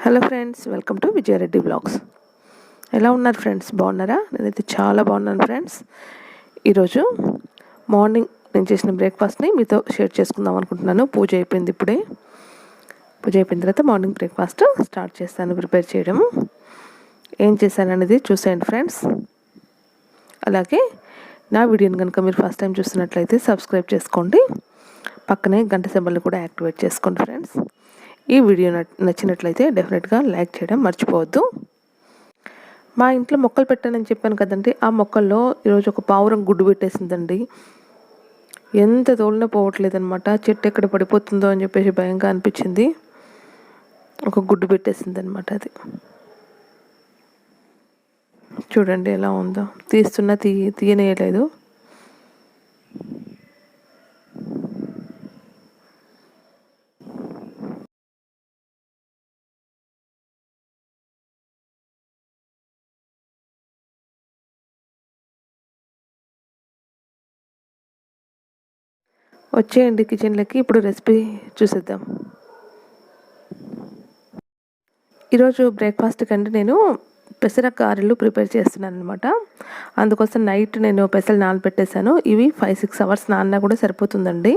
Hello friends, welcome to Vijaya Reddy blogs. ఎలా ఉన్నారు friends? బాగున్నారా? నేనైతే చాలా బాగున్నాను ఫ్రెండ్స్. ఈరోజు మార్నింగ్ నేను చేసిన బ్రేక్ఫాస్ట్ని మీతో షేర్ చేసుకుందాం అనుకుంటున్నాను. పూజ అయిపోయింది ఇప్పుడే. పూజ అయిపోయిన తర్వాత మార్నింగ్ బ్రేక్ఫాస్ట్ స్టార్ట్ చేస్తాను ప్రిపేర్ చేయడం. ఏం చేశాను అనేది చూసేయండి ఫ్రెండ్స్. అలాగే నా వీడియోని కనుక మీరు ఫస్ట్ టైం చూస్తున్నట్లయితే సబ్స్క్రైబ్ చేసుకోండి. పక్కనే గంట సింబల్ని కూడా యాక్టివేట్ చేసుకోండి ఫ్రెండ్స్. ఈ వీడియో నచ్చినట్లయితే డెఫినెట్గా లైక్ చేయడం మర్చిపోవద్దు. మా ఇంట్లో మొక్కలు పెట్టానని చెప్పాను కదండి, ఆ మొక్కల్లో ఈరోజు ఒక పావురం గుడ్డు పెట్టేసిందండి. ఎంత తోలినా పోవట్లేదనమాట. చెట్టు ఎక్కడ పడిపోతుందో అని చెప్పేసి భయంగా అనిపించింది. ఒక గుడ్డు పెట్టేసింది అనమాట. అది చూడండి ఎలా ఉందో. తీస్తున్నా తీయనేయలేదు. వచ్చేయండి కిచెన్లోకి. ఇప్పుడు రెసిపీ చూసేద్దాం. ఈరోజు బ్రేక్ఫాస్ట్ కంటే నేను పెసర గారెలు ప్రిపేర్ చేస్తున్నాను అనమాట. అందుకోసం నైట్ నేను పెసలు నానబెట్టేశాను. ఇవి 5-6 అవర్స్ నాన్న కూడా సరిపోతుందండి.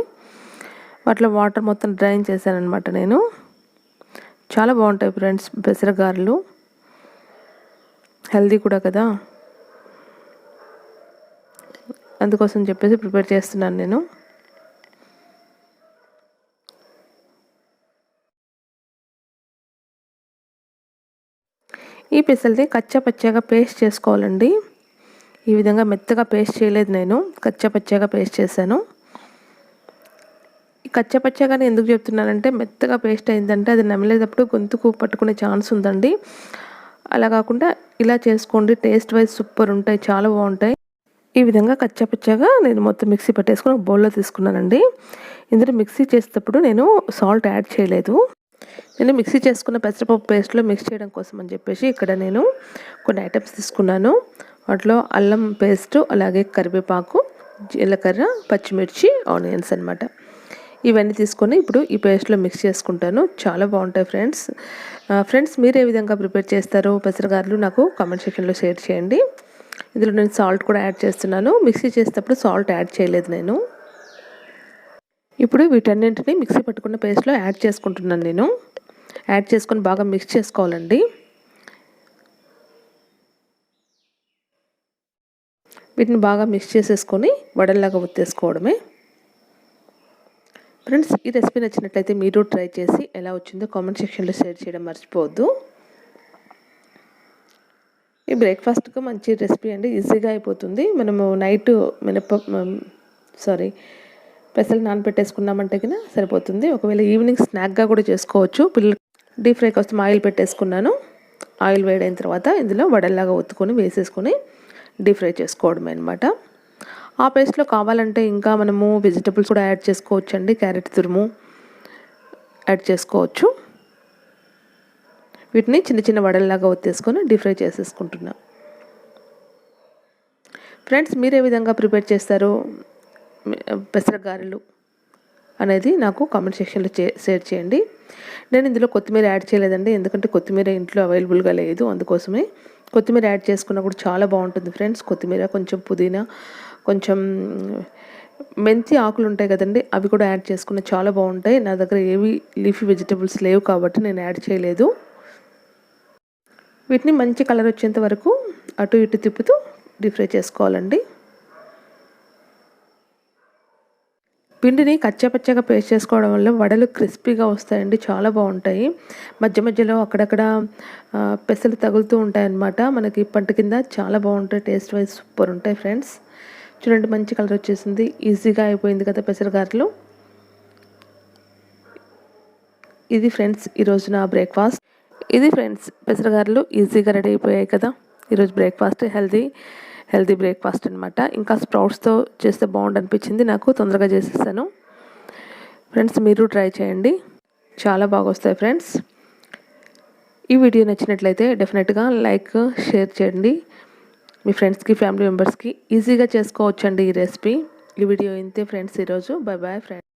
వాటిలో వాటర్ మొత్తం డ్రైన్ చేశాను అనమాట నేను. చాలా బాగుంటాయి ఫ్రెండ్స్ పెసర గారెలు. హెల్దీ కూడా కదా, అందుకోసం చెప్పేసి ప్రిపేర్ చేస్తున్నాను నేను. ఈ పెసల్ని కచ్చా పచ్చాగా పేస్ట్ చేసుకోవాలండి. ఈ విధంగా మెత్తగా పేస్ట్ చేయలేదు నేను, కచ్చా పచ్చాగా పేస్ట్ చేశాను. ఈ కచ్చా పచ్చాగానే ఎందుకు చెప్తున్నానంటే, మెత్తగా పేస్ట్ అయిందంటే అది నమిలేటప్పుడు గొంతుకు పట్టుకునే ఛాన్స్ ఉందండి. అలా కాకుండా ఇలా చేసుకోండి, టేస్ట్ వైజ్ సూపర్ ఉంటాయి, చాలా బాగుంటాయి. ఈ విధంగా కచ్చా పచ్చాగా నేను మొత్తం మిక్సీ పట్టేసుకుని ఒక బౌల్లో తీసుకున్నానండి. ఇందులో మిక్సీ చేసేటప్పుడు నేను సాల్ట్ యాడ్ చేయలేదు. నేను మిక్సీ చేసుకున్న పెసరపప్పు పేస్ట్లో మిక్స్ చేయడం కోసం అని చెప్పేసి ఇక్కడ నేను కొన్ని ఐటమ్స్ తీసుకున్నాను. వాటిలో అల్లం పేస్టు, అలాగే కరివేపాకు, జీలకర్ర, పచ్చిమిర్చి, ఆనియన్స్ అనమాట. ఇవన్నీ తీసుకొని ఇప్పుడు ఈ పేస్ట్లో మిక్స్ చేసుకుంటాను. చాలా బాగుంటాయి ఫ్రెండ్స్. మీరు ఏ విధంగా ప్రిపేర్ చేస్తారో పెసరగారెలు నాకు కామెంట్ సెక్షన్లో షేర్ చేయండి. ఇందులో నేను సాల్ట్ కూడా యాడ్ చేస్తున్నాను. మిక్సీ చేసేటప్పుడు సాల్ట్ యాడ్ చేయలేదు నేను. ఇప్పుడు వీటన్నింటినీ మిక్సీ పట్టుకున్న పేస్ట్లో యాడ్ చేసుకుంటున్నాను నేను. యాడ్ చేసుకొని బాగా మిక్స్ చేసుకోవాలండి. వీటిని బాగా మిక్స్ చేసేసుకొని వడల్లాగా ఒత్తేసుకోవడమే. ఫ్రెండ్స్, ఈ రెసిపీ నచ్చినట్లయితే మీరు ట్రై చేసి ఎలా వచ్చిందో కామెంట్ సెక్షన్లో షేర్ చేయడం మర్చిపోవద్దు. ఈ బ్రేక్ఫాస్ట్కు మంచి రెసిపీ అండి, ఈజీగా అయిపోతుంది. మనము నైట్ పెసలు నానబెట్టేసుకున్నామంటే కన్నా సరిపోతుంది. ఒకవేళ ఈవినింగ్ స్నాక్గా కూడా చేసుకోవచ్చు. పిల్లలు డీప్ ఫ్రై కోసం ఆయిల్ పెట్టేసుకున్నాను. ఆయిల్ వేడైన తర్వాత ఇందులో వడల్లాగా ఒత్తుకొని వేసేసుకొని డీప్ ఫ్రై చేసుకోవడమే అనమాట. ఆ పేస్ట్లో కావాలంటే ఇంకా మనము వెజిటబుల్స్ కూడా యాడ్ చేసుకోవచ్చు అండి. క్యారెట్ తురుము యాడ్ చేసుకోవచ్చు. వీటిని చిన్న చిన్న వడల్లాగా ఒత్తేసుకొని డీప్ ఫ్రై చేసేసుకుంటున్నా. ఫ్రెండ్స్, మీరు ఏ విధంగా ప్రిపేర్ చేస్తారు పెసర గారెలు అనేది నాకు కామెంట్ సెక్షన్లో షేర్ చేయండి. నేను ఇందులో కొత్తిమీర యాడ్ చేయలేదండి, ఎందుకంటే కొత్తిమీర ఇంట్లో అవైలబుల్గా లేదు. అందుకోసమే కొత్తిమీర యాడ్ చేసుకున్నా కూడా చాలా బాగుంటుంది ఫ్రెండ్స్. కొత్తిమీర, కొంచెం పుదీనా, కొంచెం మెంతి ఆకులు ఉంటాయి కదండి, అవి కూడా యాడ్ చేసుకున్న చాలా బాగుంటాయి. నా దగ్గర ఏవి లీఫీ వెజిటబుల్స్ లేవు కాబట్టి నేను యాడ్ చేయలేదు. వీటిని మంచి కలర్ వచ్చేంత వరకు అటు ఇటు తిప్పుతూ డీప్ ఫ్రై చేసుకోవాలండి. పిండిని కచ్చాపచ్చాగా పేస్ట్ చేసుకోవడం వల్ల వడలు క్రిస్పీగా వస్తాయండి, చాలా బాగుంటాయి. మధ్య మధ్యలో అక్కడక్కడ పెసలు తగులుతూ ఉంటాయన్నమాట మనకి పంట కింద. చాలా బాగుంటాయి, టేస్ట్ వైజ్ సూపర్ ఉంటాయి ఫ్రెండ్స్. చూడండి, మంచి కలర్ వచ్చేసింది. ఈజీగా అయిపోయింది కదా పెసరగారెలు. ఇది ఫ్రెండ్స్ ఈరోజు నా బ్రేక్ఫాస్ట్. ఇది ఫ్రెండ్స్ పెసరగారెలు ఈజీగా రెడీ అయిపోయాయి కదా. ఈరోజు బ్రేక్ఫాస్ట్ హెల్తీ బ్రేక్ఫాస్ట్ అనమాట. ఇంకా స్ప్రౌట్స్తో చేస్తే బాగుండు అనిపించింది నాకు, తొందరగా చేసేసాను. ఫ్రెండ్స్, మీరు ట్రై చేయండి, చాలా బాగా వస్తాయి ఫ్రెండ్స్. ఈ వీడియో నచ్చినట్లయితే డెఫినెట్గా లైక్, షేర్ చేయండి మీ ఫ్రెండ్స్కి, ఫ్యామిలీ మెంబర్స్కి. ఈజీగా చేసుకోవచ్చండి ఈ రెసిపీ. ఈ వీడియో ఇంతే ఫ్రెండ్స్ ఈరోజు. Bye bye friends.